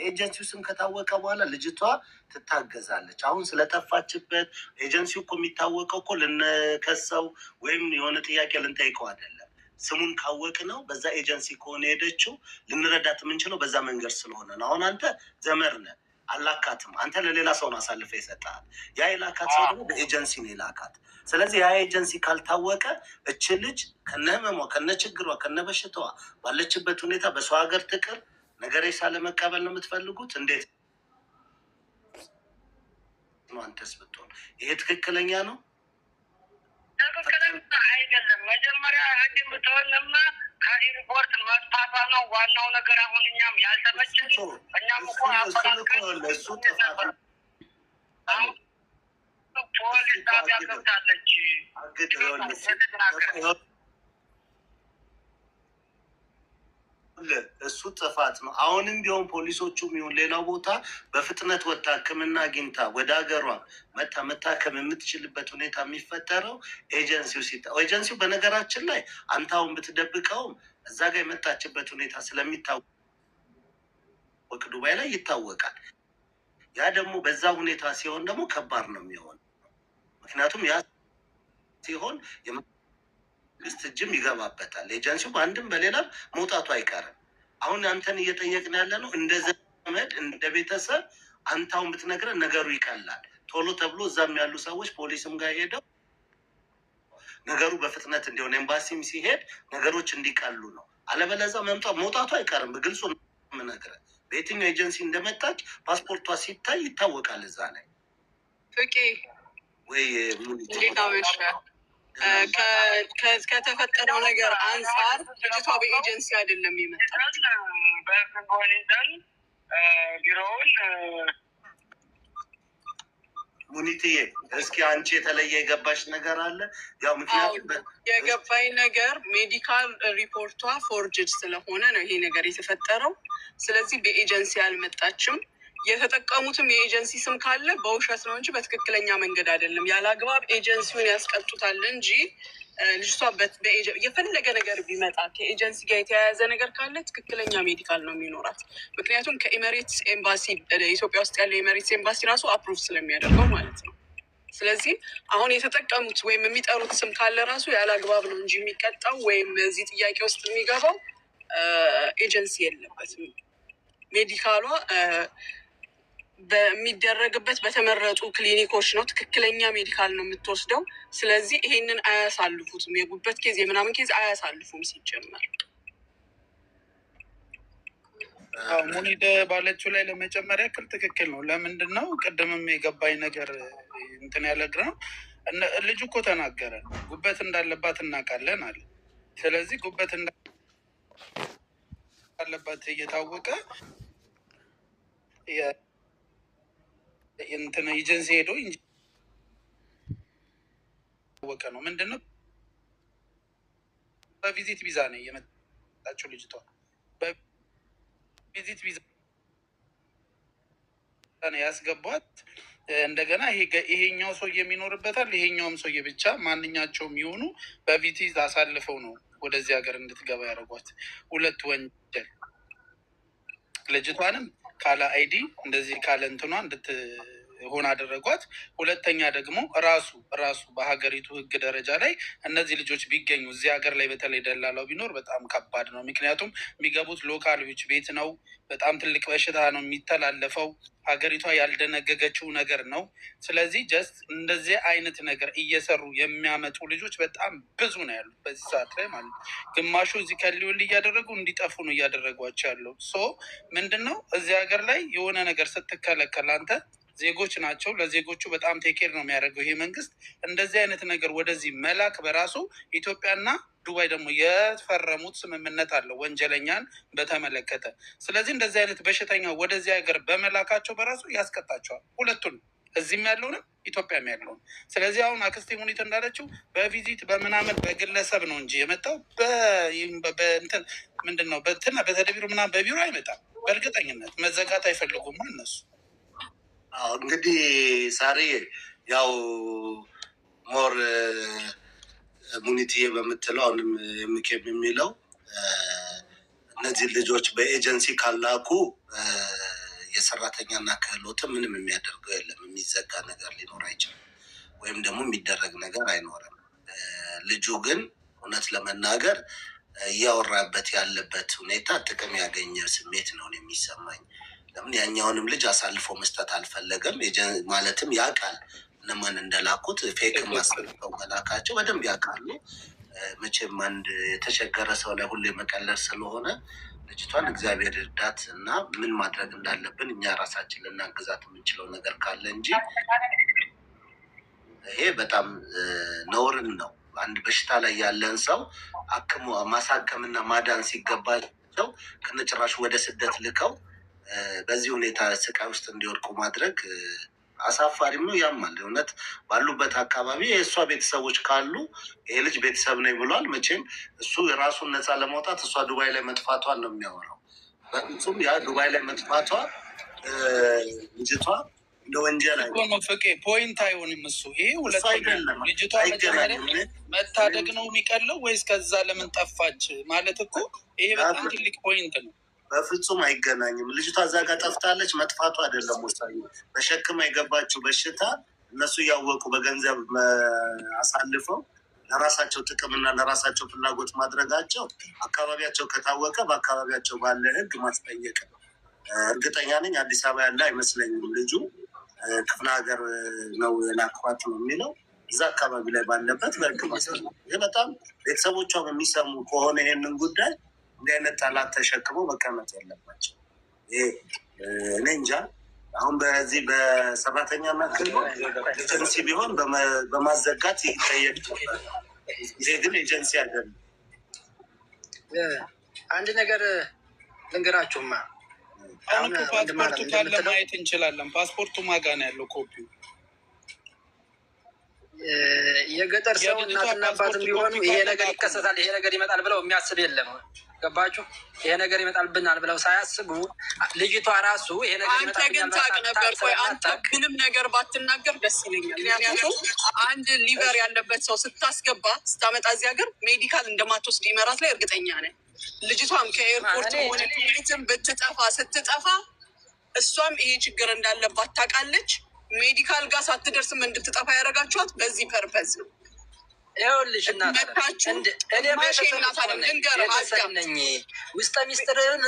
የኤጀንሲው ስም ከታወቀ በኋላ ልጅቷ ትታገዛለች። አሁን ስለጠፋችበት ኤጀንሲው እኮ የሚታወቀው እኮ ልንከሰው ወይም የሆነ ጥያቄ ልንጠይቀው አይደለም። ስሙን ካወቅ ነው በዛ ኤጀንሲ ከሆነ ሄደችው ልንረዳት የምንችለው በዛ መንገድ ስለሆነ ነው። አሁን አንተ ዘመር ነህ አላካትም። አንተ ለሌላ ሰው ነው አሳልፈ ይሰጣል። ያ የላካት ሰው ደግሞ በኤጀንሲ ነው የላካት። ስለዚህ ያ ኤጀንሲ ካልታወቀ እች ልጅ ከነህመሟ ከነችግሯ ከነበሽታዋ ባለችበት ሁኔታ በሰው ሀገር ትቅር ነገር ሳለመቀበል ነው የምትፈልጉት? እንዴት ነው? አንተስ ብትሆን ይሄ ትክክለኛ ነው? ትክክለኛ አይደለም። መጀመሪያ ህግ ብትሆንማ ከሪፖርት መጥፋቷ ነው ዋናው ነገር። አሁን እኛም ያልተመቸን እኛም እኮ እሱ ጥፋት ፖሊስ ጣቢያ ገብታለች። እሱ ጥፋት ነው። አሁንም ቢሆን ፖሊሶቹም ይሁን ሌላው ቦታ በፍጥነት ወጥታ ሕክምና አግኝታ ወደ ሀገሯ መታከም የምትችልበት ሁኔታ የሚፈጠረው ኤጀንሲው በነገራችን ላይ አንተ አሁን ብትደብቀውም እዛ ጋር የመጣችበት ሁኔታ ስለሚታወቅ ዱባይ ላይ ይታወቃል። ያ ደግሞ በዛ ሁኔታ ሲሆን ደግሞ ከባድ ነው የሚሆን። ምክንያቱም ያ ሲሆን መንግስት እጅም ይገባበታል። ኤጀንሲው በአንድም በሌላም መውጣቱ አይቀርም። አሁን አንተን እየጠየቅን ያለ ነው እንደ ዘመድ እንደ ቤተሰብ አንታውን ብትነግረን ነገሩ ይቀላል ቶሎ ተብሎ እዛም ያሉ ሰዎች ፖሊስም ጋር ሄደው ነገሩ በፍጥነት እንዲሆን ኤምባሲም ሲሄድ ነገሮች እንዲቀሉ ነው። አለበለዚያ መውጣቱ አይቀርም። በግልጹ የምነግርህ በየትኛው ኤጀንሲ እንደመጣች ፓስፖርቷ ሲታይ ይታወቃል። እዛ ላይ ፍቄ ወይ ከተፈጠረው ነገር አንጻር ልጅቷ በኤጀንሲ አይደለም የመጣች ቢሮውን ሙኒትዬ እስኪ አንቺ የተለየ የገባሽ ነገር አለ? ያው ምክንያቱም የገባኝ ነገር ሜዲካል ሪፖርቷ ፎርጅድ ስለሆነ ነው ይሄ ነገር የተፈጠረው። ስለዚህ በኤጀንሲ አልመጣችም። የተጠቀሙትም የኤጀንሲ ስም ካለ በውሸት ነው እንጂ በትክክለኛ መንገድ አይደለም። ያለ አግባብ ኤጀንሲውን ያስቀጡታል እንጂ ልጅቷ የፈለገ ነገር ቢመጣ ከኤጀንሲ ጋር የተያያዘ ነገር ካለ ትክክለኛ ሜዲካል ነው የሚኖራት። ምክንያቱም ከኤሜሬትስ ኤምባሲ ኢትዮጵያ ውስጥ ያለው ኤሜሬትስ ኤምባሲ ራሱ አፕሩቭ ስለሚያደርገው ማለት ነው። ስለዚህ አሁን የተጠቀሙት ወይም የሚጠሩት ስም ካለ ራሱ ያለ አግባብ ነው እንጂ የሚቀጣው ወይም እዚህ ጥያቄ ውስጥ የሚገባው ኤጀንሲ የለበትም። ሜዲካሏ በሚደረግበት በተመረጡ ክሊኒኮች ነው ትክክለኛ ሜዲካል ነው የምትወስደው። ስለዚህ ይሄንን አያሳልፉትም። የጉበት ኬዝ የምናምን ኬዝ አያሳልፉም ሲጀመር። ሙኒደ ባለችው ላይ ለመጨመር ያክል ትክክል ነው። ለምንድን ነው ቅድምም የገባኝ ነገር እንትን ያለግር ነው። ልጁ እኮ ተናገረ ጉበት እንዳለባት እናውቃለን አለ። ስለዚህ ጉበት እንዳለባት እየታወቀ እንትን ኤጀንሲ ሄዶ ወቀ ነው ምንድነው በቪዚት ቪዛ ነው የመጣችው ልጅቷ። በቪዚት ቪዛ ነው ያስገቧት። እንደገና ይሄኛው ሰው የሚኖርበታል ይሄኛውም ሰው ብቻ ማንኛቸውም ይሆኑ በቪዚት አሳልፈው ነው ወደዚህ ሀገር እንድትገባ ያደረጓት። ሁለት ወንጀል ልጅቷንም ካለ አይዲ እንደዚህ ካለ እንትኗ እንድትሆን አደረጓት። ሁለተኛ ደግሞ ራሱ በሀገሪቱ ሕግ ደረጃ ላይ እነዚህ ልጆች ቢገኙ እዚህ ሀገር ላይ በተለይ ደላላው ቢኖር በጣም ከባድ ነው። ምክንያቱም የሚገቡት ሎካሎች ቤት ነው። በጣም ትልቅ በሽታ ነው የሚተላለፈው። ሀገሪቷ ያልደነገገችው ነገር ነው። ስለዚህ ጀስት እንደዚህ አይነት ነገር እየሰሩ የሚያመጡ ልጆች በጣም ብዙ ነው ያሉት በዚህ ሰዓት ላይ ማለት ነው። ግማሹ እዚህ ከሊውል እያደረጉ እንዲጠፉ ነው እያደረጓቸው ያለው። ምንድን ነው እዚህ ሀገር ላይ የሆነ ነገር ስትከለከል አንተ ዜጎች ናቸው ለዜጎቹ በጣም ቴኬር ነው የሚያደርገው ይሄ መንግስት። እንደዚህ አይነት ነገር ወደዚህ መላክ በራሱ ኢትዮጵያና ዱባይ ደግሞ የፈረሙት ስምምነት አለው ወንጀለኛን በተመለከተ። ስለዚህ እንደዚህ አይነት በሽተኛ ወደዚህ ሀገር በመላካቸው በራሱ ያስቀጣቸዋል ሁለቱን፣ እዚህም ያለውንም ኢትዮጵያም ያለውን። ስለዚህ አሁን አክስቴ ሙኒት እንዳለችው በቪዚት በምናምን በግለሰብ ነው እንጂ የመጣው በእንትን ምንድን ነው በተደቢሩ ምናምን በቢሮ አይመጣም። በእርግጠኝነት መዘጋት አይፈልጉም እነሱ። እንግዲህ ሳሪ ያው ሞር ሙኒትዬ በምትለው አሁንም የምኬም የሚለው እነዚህ ልጆች በኤጀንሲ ካላኩ የሰራተኛና ክህሎት ምንም የሚያደርገው የለም። የሚዘጋ ነገር ሊኖር አይችልም፣ ወይም ደግሞ የሚደረግ ነገር አይኖርም። ልጁ ግን እውነት ለመናገር እያወራበት ያለበት ሁኔታ ጥቅም ያገኘ ስሜት ነው የሚሰማኝ። ለምን ያኛውንም ልጅ አሳልፎ መስጠት አልፈለገም። ማለትም ያውቃል እነማን እንደላኩት፣ ፌክ ማሳልፈው መላካቸው በደንብ ያውቃሉ። መቼም አንድ የተቸገረ ሰው ላይ ሁሌ መቀለር ስለሆነ ልጅቷን እግዚአብሔር እርዳት እና ምን ማድረግ እንዳለብን እኛ ራሳችን ልናግዛት የምንችለው ነገር ካለ እንጂ ይሄ በጣም ነውርን ነው። አንድ በሽታ ላይ ያለን ሰው አክሞ ማሳከምና ማዳን ሲገባቸው ከነጭራሹ ወደ ስደት ልከው በዚህ ሁኔታ ስቃይ ውስጥ እንዲወድቁ ማድረግ አሳፋሪም ነው፣ ያማል። እውነት ባሉበት አካባቢ የእሷ ቤተሰቦች ካሉ ይሄ ልጅ ቤተሰብ ነኝ ብሏል። መቼም እሱ የራሱን ነፃ ለማውጣት እሷ ዱባይ ላይ መጥፋቷን ነው የሚያወራው። በፍጹም ያ ዱባይ ላይ መጥፋቷ ልጅቷ እንደ ወንጀል ፍቄ ፖይንት አይሆንም። እሱ ይሄ ሁለተኛ ልጅቷ መጀመሪያ መታደግ ነው የሚቀለው ወይስ ከዛ ለምን ጠፋች ማለት እኮ ይሄ በጣም ትልቅ ፖይንት ነው። በፍጹም አይገናኝም። ልጅቷ እዛ ጋር ጠፍታለች። መጥፋቱ አይደለም ወሳኙ። በሸክም የገባችው በሽታ እነሱ እያወቁ በገንዘብ አሳልፈው ለራሳቸው ጥቅምና ለራሳቸው ፍላጎት ማድረጋቸው አካባቢያቸው ከታወቀ በአካባቢያቸው ባለ ሕግ ማስጠየቅ ነው። እርግጠኛ ነኝ አዲስ አበባ ያለ አይመስለኝም። ልጁ ክፍለ ሀገር ነው የላኳት ነው የሚለው። እዛ አካባቢ ላይ ባለበት በሕግ ማስጠየቅ። ይህ በጣም ቤተሰቦቿ የሚሰሙ ከሆነ ይሄንን ጉዳይ እንዲህ አይነት ጠላት ተሸክመው መቀመጥ የለባቸው። እኔ እንጃ አሁን በዚህ በሰራተኛና ኤጀንሲ ቢሆን በማዘጋት ይጠየቅ ነበር። ይሄ ግን ኤጀንሲ አይደለም። አንድ ነገር ልንገራችሁማ። አሁን ፓስፖርቱ ካለ ማየት እንችላለን። ፓስፖርቱ ማጋ ነው ያለው ኮፒው። የገጠር ሰው እናትና አባትም ቢሆኑ ይሄ ነገር ይከሰታል፣ ይሄ ነገር ይመጣል ብለው የሚያስብ የለም። ገባችሁ? ይሄ ነገር ይመጣልብናል ብለው ሳያስቡ ልጅቷ ራሱ ይሄ ነገር አንተ ግን ታውቅ ነበር። ቆይ አንተ ምንም ነገር ባትናገር ደስ ይለኛል። ምክንያቱም አንድ ሊቨር ያለበት ሰው ስታስገባ ስታመጣ እዚህ ሀገር ሜዲካል እንደማትወስድ ይመራት ላይ እርግጠኛ ነን። ልጅቷም ከኤርፖርት ሆነ ትም ብትጠፋ ስትጠፋ እሷም ይሄ ችግር እንዳለባት ታውቃለች። ሜዲካል ጋር ሳትደርስም እንድትጠፋ ያደረጋችኋት በዚህ ፐርፐዝ ነው። ይኸውልሽ ነኝ ውስጠ ሚስጥርን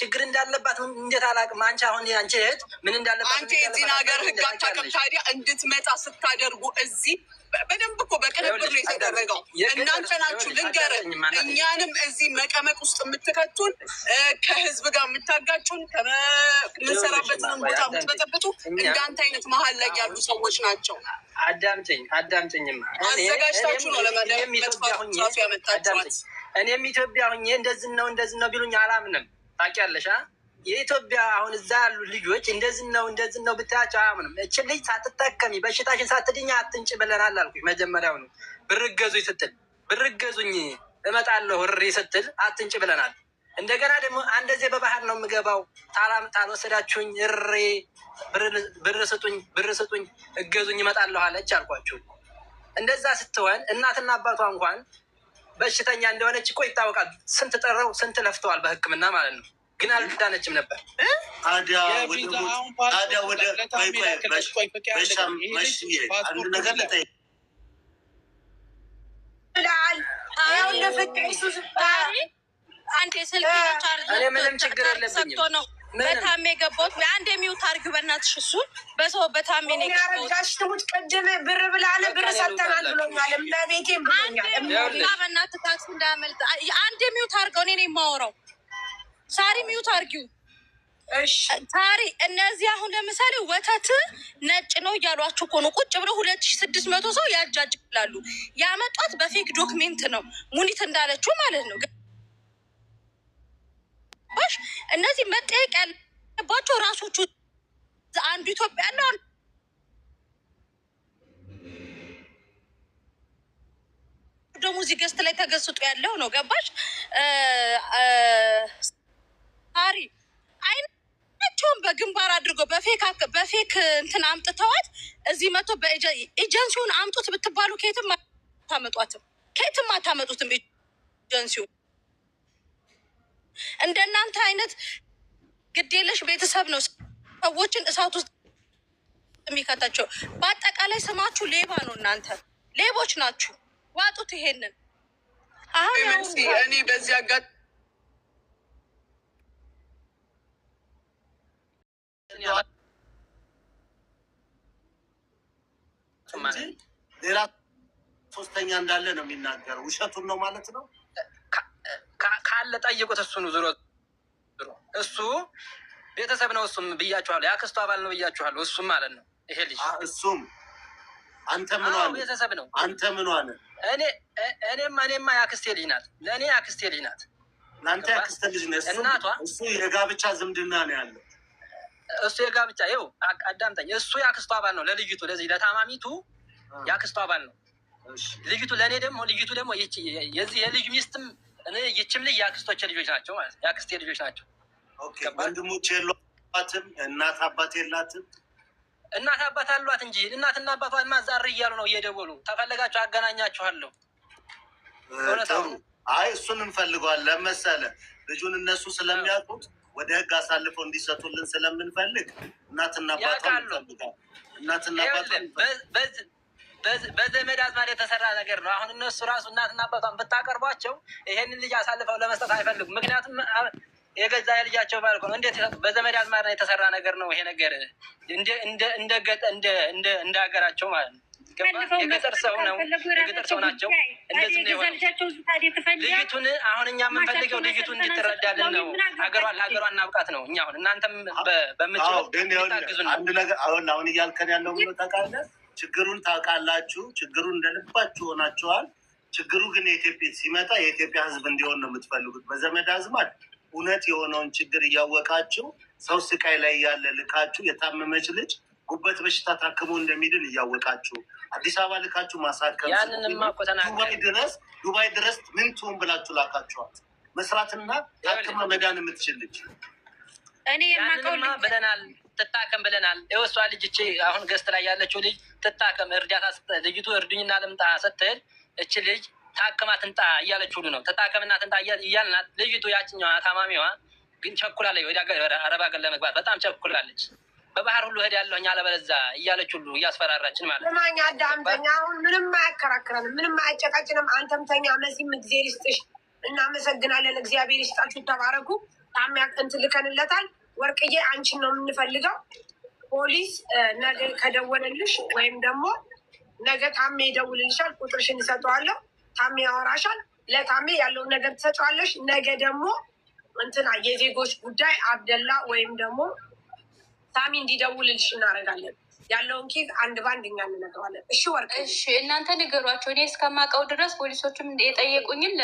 ችግር እንዳለባት እንዴት አላውቅም። አንቺ አሁን አንቺ እህት ምን እንዳለባት አንቺ የዚህን ሀገር ሕግ አታውቅም። ታዲያ እንድትመጣ ስታደርጉ እዚህ በደንብ እኮ በቅንብር ነው የተደረገው። እናንተ ናችሁ ልንገርህ፣ እኛንም እዚህ መቀመቅ ውስጥ የምትከቱን፣ ከህዝብ ጋር የምታጋጩን፣ ከምንሰራበትንም ቦታ የምትበጠብጡ እንዳንተ አይነት መሀል ላይ ያሉ ሰዎች ናቸው። አዳምጪኝማ አዘጋጅታችሁ ነው ለመጥፋት ያመጣችኋት። እኔም ኢትዮጵያ ሁኜ እንደዚህ ነው ቢሉኝ አላምንም። ታውቂያለሽ የኢትዮጵያ አሁን እዛ ያሉ ልጆች እንደዚህ ነው ብታያቸው አያምንም። እችን ልጅ ሳትጠቀሚ በሽታሽን ሳትድኛ አትንጭ ብለናል አልኩኝ። መጀመሪያው ነው ብርገዙኝ እመጣለሁ እሪ ስትል አትንጭ ብለናል። እንደገና ደግሞ አንደዚህ በባህር ነው የምገባው ታልወሰዳችሁኝ እሬ ብር ስጡኝ እገዙኝ እመጣለሁ አለች አልኳችሁ። እንደዛ ስትሆን እናትና አባቷ እንኳን በሽተኛ እንደሆነች እኮ ይታወቃል። ስንት ጠረው ስንት ለፍተዋል በሕክምና ማለት ነው። ግን አልዳነችም ነበር። ታዲያ ወደ አንድ ነገር ልጠይቅ። እኔ ምንም ችግር የለብኝም። በታሜ የገባሁት አንድ የሚውት አድርጊው በእናትሽ። እሱን በሰው በታሜ ነው የገባሁት። ቅድም ብር ብላለ ብር ሰጥተናል ብሎኛል። እመቤቴ ብሎኛል። በእናትህ ታክሲ እንዳያመልጥ አንድ የሚውት አድርገው። እኔ ነው የማወራው። ሳሪ ሚውት አድርጊው። ሳሪ እነዚህ አሁን ለምሳሌ ወተት ነጭ ነው እያሏችሁ እኮ ነው። ቁጭ ብለው 2600 ሰው ያጃጅላሉ። ያመጧት በፌክ ዶክሜንት ነው፣ ሙኒት እንዳለችው ማለት ነው። እነዚህ መጠየቅ ያለባቸው ራሶቹ አንዱ ኢትዮጵያ ያለው ደግሞ እዚህ ገስት ላይ ተገስጦ ያለው ነው። ገባሽ? ሳሪ አይናቸውን በግንባር አድርገው በፌክ እንትን አምጥተዋት እዚህ መጥቶ ኤጀንሲውን አምጡት ብትባሉ ከየትም አታመጡትም። ኤጀንሲው እንደናንተ አይነት ግዴለሽ ቤተሰብ ነው ሰዎችን እሳት ውስጥ የሚከታቸው። በአጠቃላይ ስማችሁ ሌባ ነው። እናንተ ሌቦች ናችሁ። ዋጡት ይሄንን። አሁን እኔ በዚህ አጋጣሚ ሌላ ሶስተኛ እንዳለ ነው የሚናገረው። ውሸቱን ነው ማለት ነው። ካለ ጠይቁት። እሱን ዞሮ እሱ ቤተሰብ ነው። እሱም ብያችኋለሁ፣ የአክስቱ አባል ነው ብያችኋለሁ። እሱም ማለት ነው ይሄ ልጅ እሱም አንተ ምን ዋለ ቤተሰብ ነው። አንተ ምን ዋለ? እኔማ የአክስቴ ልጅ ናት። ለእኔ የአክስቴ ልጅ ናት። ለአንተ የአክስቴ ልጅ ነው። እናቷ እሱ የጋብቻ ዝምድና ነው ያለው። እሱ የጋብቻ ይኸው አዳምጠኝ። እሱ የአክስቱ አባል ነው። ለልጅቱ ለዚህ ለታማሚቱ የአክስቱ አባል ነው። ልጅቱ ለእኔ ደግሞ ልጅቱ ደግሞ የዚህ የልጅ ሚስትም ይችም ልጅ የአክስቶቼ ልጆች ናቸው ማለት የአክስቴ ልጆች ናቸው። ወንድሞች የሏትም? እናት አባት የላትም? እናት አባት አሏት እንጂ እናትና አባቷን ማዛር እያሉ ነው እየደወሉ ተፈለጋችሁ አገናኛችኋለሁ። አይ እሱን እንፈልገዋለን መሰለህ። ልጁን እነሱ ስለሚያውቁት ወደ ህግ አሳልፈው እንዲሰጡልን ስለምንፈልግ እናትና አባቷን እንፈልጋለን። እናትና አባቷን በዘመድ አዝማድ የተሰራ ነገር ነው። አሁን እነሱ ራሱ እናትና አባቷን ብታቀርቧቸው ይሄንን ልጅ አሳልፈው ለመስጠት አይፈልጉም። ምክንያቱም የገዛ የልጃቸው ማለት ነው። እንዴት በዘመድ አዝማድ የተሰራ ነገር ነው ይሄ ነገር። እንደ ሀገራቸው ማለት ነው። የገጠር ሰው ነው፣ የገጠር ሰው ናቸው። እንደዚህ ነው የሆነው። ልጅቱን አሁን እኛ የምንፈልገው ልጅቱን እንድትረዳልን ነው። ለሀገሯ እናብቃት ነው። እኛ አሁን እናንተም በምችሉ ታግዙ ነው። አንድ ነገር አሁን እያልከን ያለው ብሎ ታውቃለህ። ችግሩን ታውቃላችሁ። ችግሩን እንደልባችሁ ሆናችኋል። ችግሩ ግን የኢትዮጵያ ሲመጣ የኢትዮጵያ ሕዝብ እንዲሆን ነው የምትፈልጉት። በዘመድ አዝማድ እውነት የሆነውን ችግር እያወቃችሁ ሰው ስቃይ ላይ ያለ ልካችሁ የታመመች ልጅ ጉበት በሽታ ታክሞ እንደሚድን እያወቃችሁ አዲስ አበባ ልካችሁ ማሳከም ዱባይ ድረስ ምን ትሆን ብላችሁ ላካችኋል። መስራትና ታክማ መዳን የምትችል ልጅ ያንንማ ብለናል። ትታከም ብለናል። የወሷ ልጅ እቺ አሁን ገስት ላይ ያለችው ልጅ ትታከም፣ እርዳታ ልጅቱ እርዱኝና ልምጣ ስትል እቺ ልጅ ታክማ ትንጣ እያለች ሁሉ ነው። ትታከምና ትንጣ እያልናት ልጅቱ ያችኛዋ ታማሚዋ ግን ቸኩላለች። ወደ አረብ ሀገር ለመግባት በጣም ቸኩላለች። በባህር ሁሉ እሄድ ያለሁኝ አለበለዚያ እያለች ሁሉ እያስፈራራችን ማለት ነው። ማኛ አዳምጠኛ። አሁን ምንም አያከራክረንም፣ ምንም አያጨቃጭንም። አንተም ተኛ። መሲም እግዚአብሔር ይስጥሽ፣ እናመሰግናለን። እግዚአብሔር ይስጣችሁ፣ ተባረኩ። ታሚያ እንትን ልከንለታል። ወርቅዬ አንቺን ነው የምንፈልገው። ፖሊስ ነገ ከደወለልሽ ወይም ደግሞ ነገ ታሜ ይደውልልሻል። ቁጥርሽን ይሰጠዋለሁ። ታሜ ያወራሻል። ለታሜ ያለውን ነገር ትሰጫዋለሽ። ነገ ደግሞ እንትና የዜጎች ጉዳይ አብደላ ወይም ደግሞ ታሚ እንዲደውልልሽ እናደርጋለን። ያለውን ኬዝ አንድ ባንድ እኛ እንነግረዋለን። እሺ ወርቅ፣ እሺ እናንተ ንገሯቸው። እኔ እስከማውቀው ድረስ ፖሊሶችም የጠየቁኝን